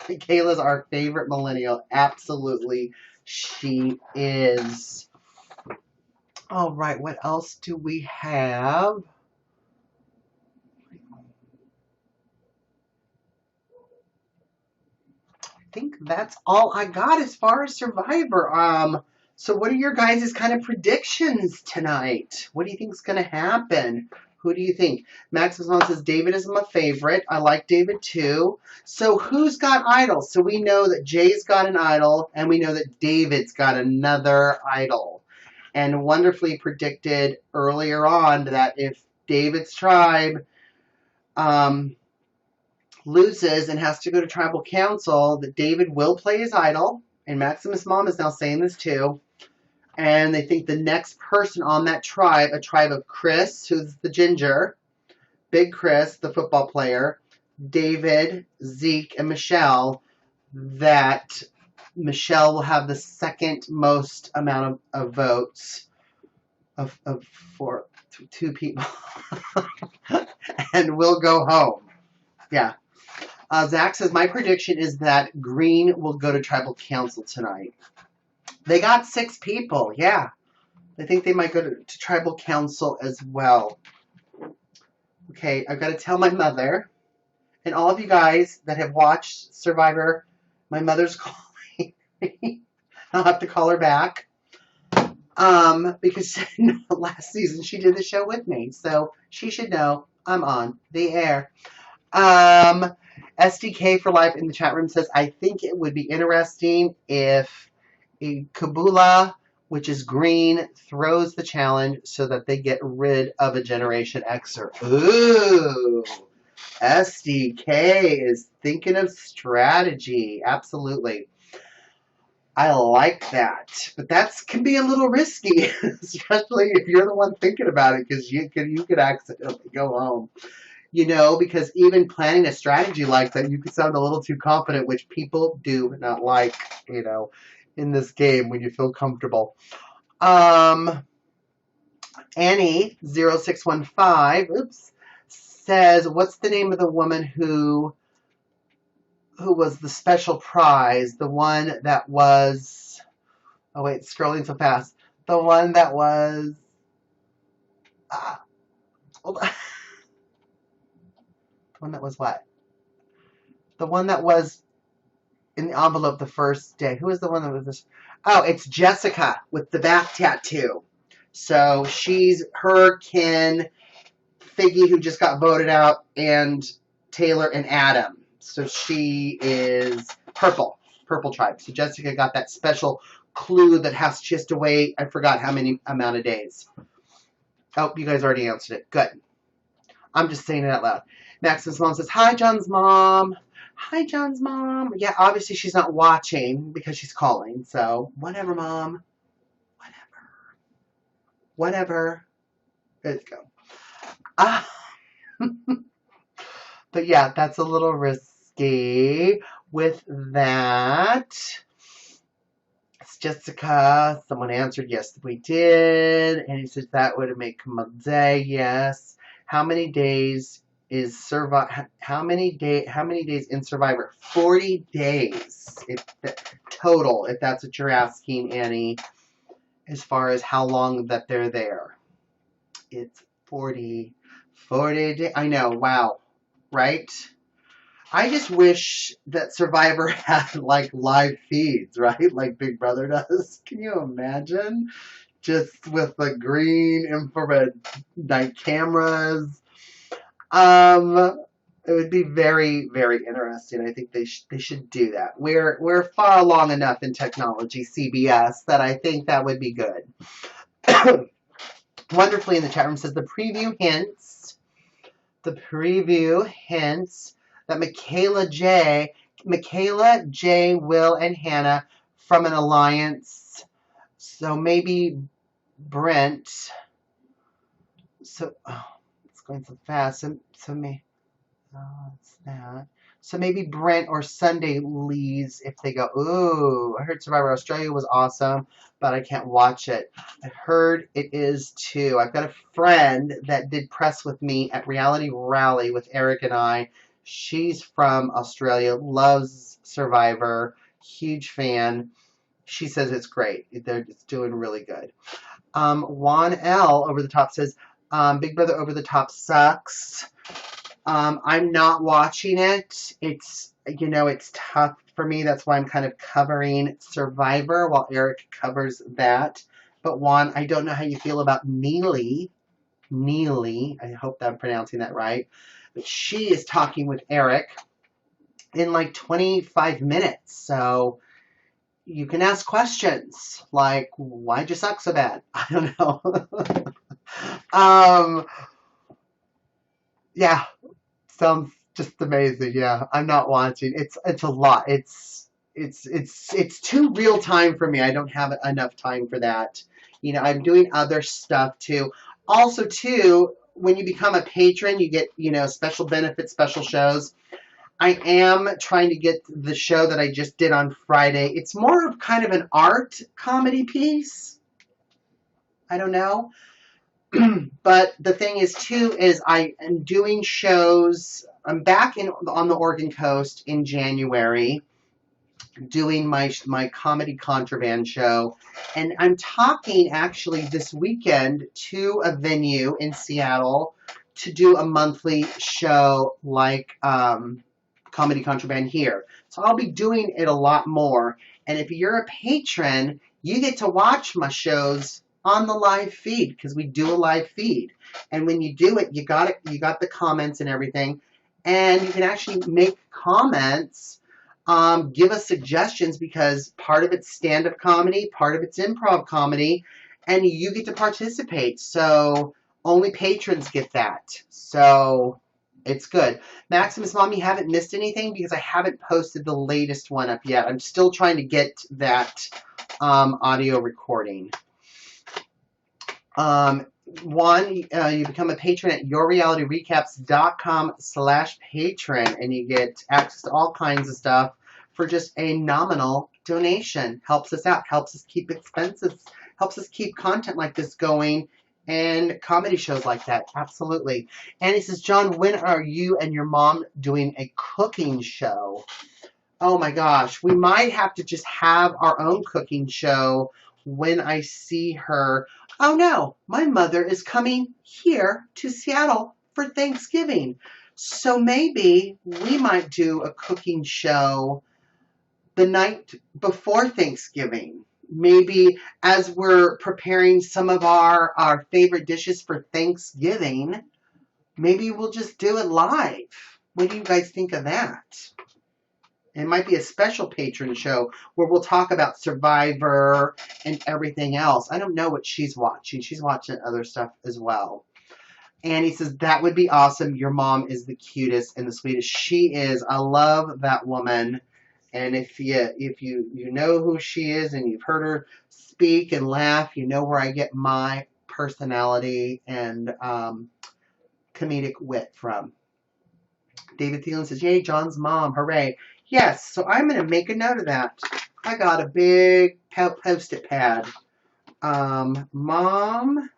A: Kayla's our favorite millennial. Absolutely, she is. All right, what else do we have? I think that's all I got as far as Survivor. So what are your guys' kind of predictions tonight? What do you think is going to happen? Who do you think? Maximus says David is my favorite. I like David too. So who's got idols? So we know that Jay's got an idol, and we know that David's got another idol. And wonderfully predicted earlier on that if David's tribe loses and has to go to tribal council, that David will play his idol. And Maximus' mom is now saying this too. And they think the next person on that tribe, a tribe of Chris, who's the ginger, Big Chris, the football player, David, Zeke, and Michelle, that Michelle will have the second most amount of votes for two people. And will go home. Yeah. Zach says, my prediction is that Green will go to tribal council tonight. They got 6 people, yeah. I think they might go to tribal council as well. Okay, I've got to tell my mother, and all of you guys that have watched Survivor, my mother's calling me. I'll have to call her back. Because last season she did the show with me, so she should know I'm on the air. SDK for Life in the chat room says, I think it would be interesting if a Kabula, which is green, throws the challenge so that they get rid of a Generation Xer. Ooh, SDK is thinking of strategy. Absolutely. I like that. But that can be a little risky, especially if you're the one thinking about it, because you could accidentally go home. Because even planning a strategy like that, you could sound a little too confident, which people do not like, in this game when you feel comfortable. Annie0615, says, what's the name of the woman who was the special prize? The one that was, oh wait, scrolling so fast. The one that was, hold on. The one that was what? The one that was in the envelope the first day. Who is the one that was this? Oh, it's Jessica with the back tattoo. So she's her, Ken, Figgy, who just got voted out, and Taylor and Adam. So she is purple tribe. So Jessica got that special clue that she has to wait. I forgot how many amount of days. Oh, you guys already answered it. Good. I'm just saying it out loud. Maximus' mom says, hi, John's mom. Hi, John's mom. Yeah, obviously she's not watching because she's calling. So, whatever, mom. Whatever. Let's go. Ah, but yeah, that's a little risky. With that, it's Jessica. Someone answered, yes, we did. And he says that would make my day. Yes. How many days is How many days in Survivor? 40 days total, if that's what you're asking, Annie, as far as how long that they're there. It's 40 days. I know, wow, right? I just wish that Survivor had like live feeds, right? Like Big Brother does. Can you imagine? Just with the green infrared night cameras. It would be very, very interesting. I think they should do that. We're far along enough in technology, CBS, that I think that would be good. Wonderfully in the chat room says the preview hints that Michaela J, Will, and Hannah from an alliance. So maybe Brent. So it's going so fast. So me. Oh, it's that. So maybe Brent or Sunday leads if they go, ooh, I heard Survivor Australia was awesome, but I can't watch it. I heard it is too. I've got a friend that did press with me at Reality Rally with Eric and I. She's from Australia, loves Survivor, huge fan. She says it's great. It's doing really good. Juan L. over the top says, Big Brother over the top sucks. I'm not watching it. It's tough for me. That's why I'm kind of covering Survivor while Eric covers that. But Juan, I don't know how you feel about Neely. I hope that I'm pronouncing that right. But she is talking with Eric in like 25 minutes. So you can ask questions like, why'd you suck so bad? I don't know. Yeah. Sounds just amazing. Yeah, I'm not watching. It's a lot. It's too real time for me. I don't have enough time for that. I'm doing other stuff too. Also too, when you become a patron, you get, special benefits, special shows. I am trying to get the show that I just did on Friday. It's more of kind of an art comedy piece. I don't know. But the thing is, too, is I am doing shows. I'm back on the Oregon coast in January doing my comedy contraband show. And I'm talking actually this weekend to a venue in Seattle to do a monthly show like Comedy Contraband here. So I'll be doing it a lot more. And if you're a patron, you get to watch my shows on the live feed because we do a live feed. And when you do it, you got the comments and everything. And you can actually make comments, give us suggestions because part of it's stand-up comedy, part of it's improv comedy, and you get to participate. So only patrons get that. So it's good. Maximus Mom, you haven't missed anything because I haven't posted the latest one up yet. I'm still trying to get that audio recording. You become a patron at yourrealityrecaps.com/patron and you get access to all kinds of stuff for just a nominal donation. Helps us out, helps us keep expenses, helps us keep content like this going and comedy shows like that. Absolutely. And he says, John, when are you and your mom doing a cooking show? Oh my gosh, we might have to just have our own cooking show when I see her. Oh no, my mother is coming here to Seattle for Thanksgiving. So maybe we might do a cooking show the night before Thanksgiving. Maybe as we're preparing some of our favorite dishes for Thanksgiving, maybe we'll just do it live. What do you guys think of that? It might be a special patron show where we'll talk about Survivor and everything else. I don't know what she's watching. She's watching other stuff as well. Annie says, that would be awesome. Your mom is the cutest and the sweetest. She is. I love that woman. And if you know who she is and you've heard her speak and laugh, you know where I get my personality and comedic wit from. David Thielen says, yay, John's mom. Hooray. Yes, so I'm going to make a note of that. I got a big post-it pad. Mom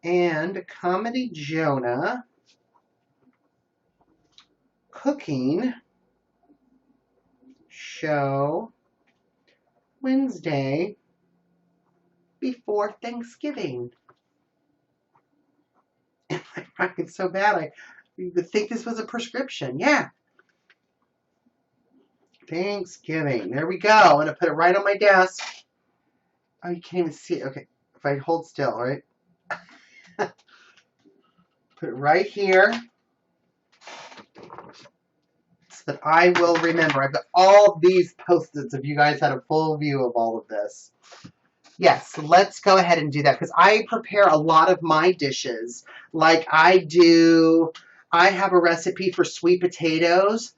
A: and Comedy Jonah cooking show Wednesday before Thanksgiving. Am I writing so bad? You would think this was a prescription. Yeah. Thanksgiving. There we go. I'm going to put it right on my desk. Oh, you can't even see it. Okay. If I hold still, all right? Put it right here so that I will remember. I've got all these Post-its if you guys had a full view of all of this. Yes, let's go ahead and do that because I prepare a lot of my dishes. Like I have a recipe for sweet potatoes,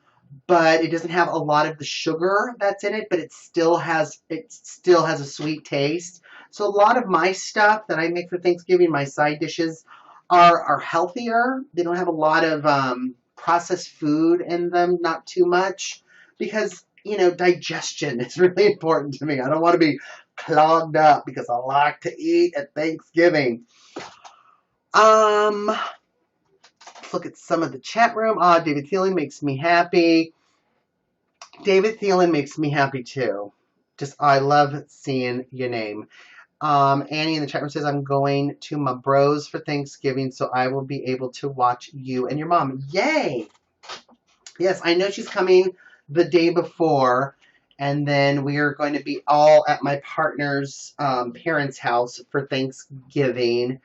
A: but it doesn't have a lot of the sugar that's in it, but it still has a sweet taste. So a lot of my stuff that I make for Thanksgiving, my side dishes, are healthier. They don't have a lot of processed food in them, not too much, because digestion is really important to me. I don't want to be clogged up because I like to eat at Thanksgiving. Let's look at some of the chat room. David Thielen makes me happy. David Thielen makes me happy too. I love seeing your name. Annie in the chat room says, I'm going to my bros for Thanksgiving, so I will be able to watch you and your mom. Yay! Yes, I know she's coming the day before, and then we are going to be all at my partner's parents' house for Thanksgiving.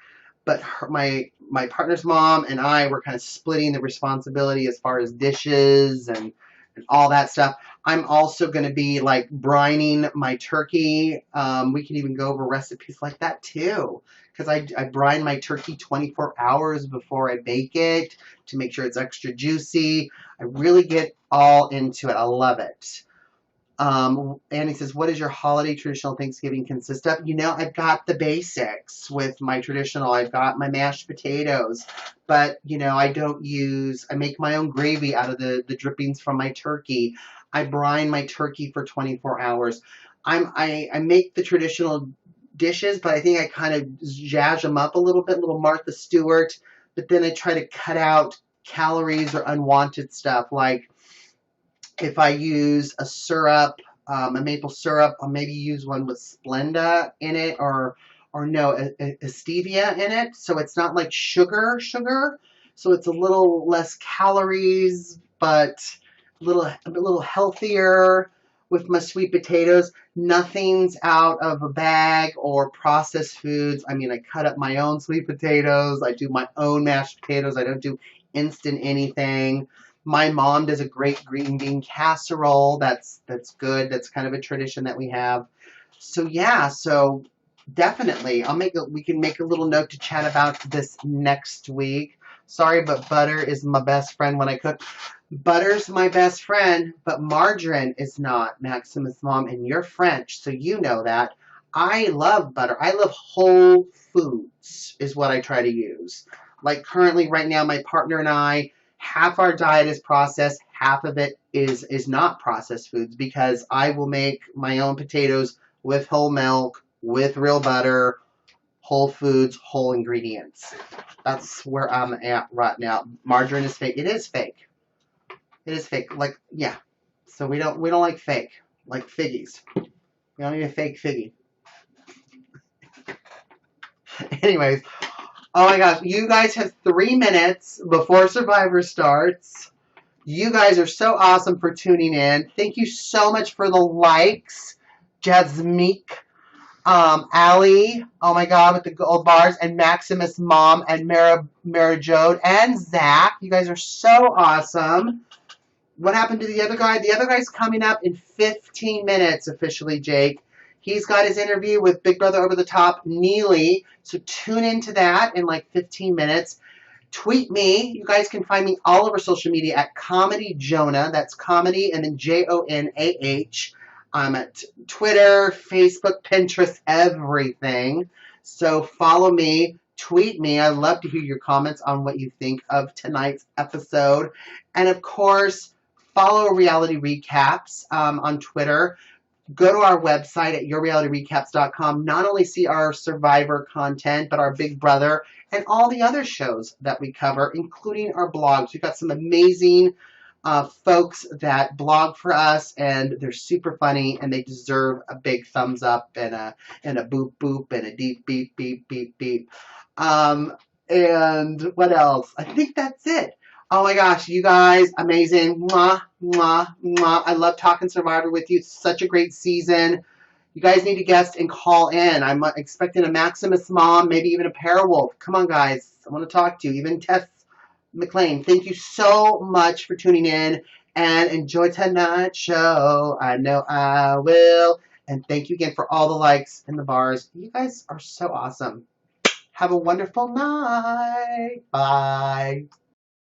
A: But my partner's mom and I were kind of splitting the responsibility as far as dishes and all that stuff. I'm also going to be like brining my turkey. We can even go over recipes like that too, because I brine my turkey 24 hours before I bake it to make sure it's extra juicy. I really get all into it. I love it. Annie says, what does your holiday traditional Thanksgiving consist of? I've got the basics with my traditional. I've got my mashed potatoes, but, I make my own gravy out of the drippings from my turkey. I brine my turkey for 24 hours. I make the traditional dishes, but I think I kind of zhazh them up a little bit, little Martha Stewart, but then I try to cut out calories or unwanted stuff, like if I use a syrup, a maple syrup, I'll maybe use one with Splenda in it, or no, a stevia in it, so it's not like sugar, so it's a little less calories, but a little healthier with my sweet potatoes. Nothing's out of a bag or processed foods. I mean, I cut up my own sweet potatoes. I do my own mashed potatoes. I don't do instant anything. My mom does a great green bean casserole. That's good. That's kind of a tradition that we have. So yeah, so definitely we can make a little note to chat about this next week. Sorry, but butter is my best friend when I cook. Butter's my best friend, but margarine is not, Maximus' mom, and you're French, so you know that. I love butter. I love whole foods is what I try to use. Like currently right now, my partner and I, half our diet is processed, half of it is not processed foods, because I will make my own potatoes with whole milk, with real butter, whole foods, whole ingredients. That's where I'm at right now. Margarine is fake. It is fake. It is fake. Like, yeah. So we don't like fake. Like figgies. We don't need a fake figgy. Anyways. Oh my gosh. You guys have 3 minutes before Survivor starts. You guys are so awesome for tuning in. Thank you so much for the likes. Jasmine. Allie, oh my god, with the gold bars, and Maximus' mom, and Mara Jode, and Zach. You guys are so awesome. What happened to the other guy? The other guy's coming up in 15 minutes officially, Jake. He's got his interview with Big Brother Over the Top, Neely. So tune into that in like 15 minutes. Tweet me. You guys can find me all over social media at Comedy Jonah. That's comedy and then JONAH. I'm at Twitter, Facebook, Pinterest, everything. So follow me, tweet me. I'd love to hear your comments on what you think of tonight's episode. And of course, follow Reality Recaps on Twitter. Go to our website at yourrealityrecaps.com. Not only see our Survivor content, but our Big Brother and all the other shows that we cover, including our blogs. We've got some amazing folks that blog for us, and they're super funny, and they deserve a big thumbs up and a boop boop and a deep beep beep beep beep. And what else? I think that's it. Oh my gosh, you guys, amazing. Mwah, mwah, mwah. I love talking Survivor with you. It's such a great season. You guys need to guest and call in. I'm expecting a Maximus mom, maybe even a Parawolf. Come on, guys. I want to talk to you. Even Tess McLean. Thank you so much for tuning in and enjoy tonight's show. I know I will. And thank you again for all the likes and the bars. You guys are so awesome. Have a wonderful night. Bye.